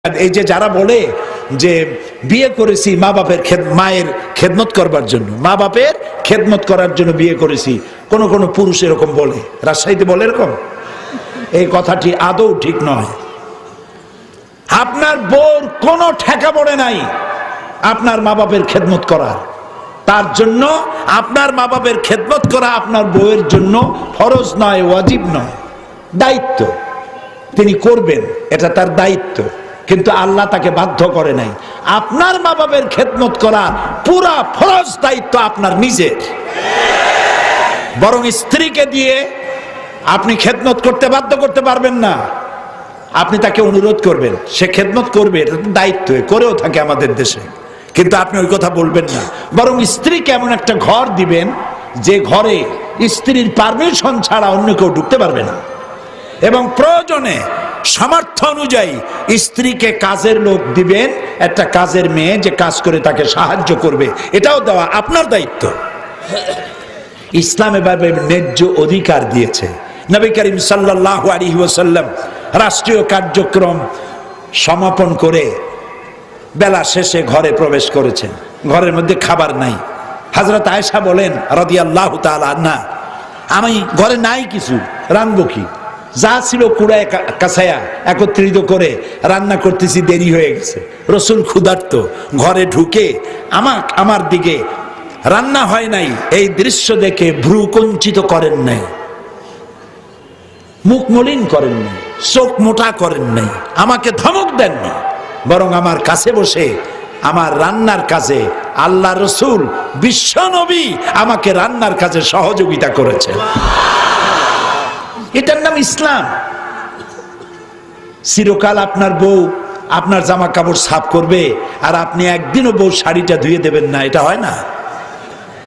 এই যে যারা বলে যে বিয়ে করেছি মা বাপের মায়ের খেদমত করবার জন্য, মা বাপের খেদমত করার জন্য বিয়ে করেছি, কোন কোন পুরুষ এরকম বলে, রাজশাহীতে বলে এরকম। এই কথাটি আদৌ ঠিক নয়। আপনার বউর কোনো ঠেকা পড়ে নাই আপনার মা বাপের খেদমত করার। তার জন্য আপনার মা বাপের খেদমত করা আপনার বউয়ের জন্য ফরজ নয়, ওয়াজিব নয়, দায়িত্ব। তিনি করবেন, এটা তার দায়িত্ব, কিন্তু আল্লাহ তাকে বাধ্য করে নাই। আপনার মা বাপের খেদমত করা পুরা ফরজ দায়িত্ব আপনার নিজের। বরং স্ত্রীকে দিয়ে আপনি খেদমত করতে বাধ্য করতে পারবেন না। আপনি তাকে অনুরোধ করবেন, সে খেদমত করবে, এটা দায়িত্ব, করেও থাকে আমাদের দেশে, কিন্তু আপনি ওই কথা বলবেন না। বরং স্ত্রীকে এমন একটা ঘর দিবেন যে ঘরে স্ত্রীর পারমিশন ছাড়া অন্য কেউ ঢুকতে পারবে না, এবং প্রয়োজনে সামর্থ্য অনুযায়ী স্ত্রীকে কাজের লোক দিবেন, একটা কাজের মেয়ে যে কাজ করে তাকে সাহায্য করবে, এটাও দেওয়া আপনার দায়িত্ব। ইসলাম এভাবে ন্যায্য অধিকার দিয়েছে। নবী করিম সাল্লাল্লাহু আলাইহি ওয়াসাল্লাম রাষ্ট্রীয় কার্যক্রম সমাপন করে বেলা শেষে ঘরে প্রবেশ করেছেন। ঘরের মধ্যে খাবার নাই। হযরত আয়েশা বলেন রাদিয়াল্লাহু তাআলা আনহা, আমি ঘরে নাই কিছু, রান্নবো কি? যা ছিল কুড়ায় কাছায়া একত্রিত করে রান্না করতেছি, দেরি হয়ে গেছে। রাসূল ক্ষুধার্ত, ঘরে ঢুকে আমার দিকে রান্না হয় নাই এই দৃশ্য দেখে ভ্রু কুঞ্চিত করেন নাই, মুখ মলিন করেন নাই, চোখ মোটা করেন নাই, আমাকে ধমক দেননি, বরং আমার কাছে বসে আমার রান্নার কাজে আল্লাহ রসুল বিশ্ব নবী আমাকে রান্নার কাজে সহযোগিতা করেছেন। এটার নাম ইসলাম। চিরকাল আপনার বউ আপনার জামা কাপড় সাফ করবে আর আপনি একদিনও বউ শাড়িটা ধুয়ে দেবেন না, এটা হয় না।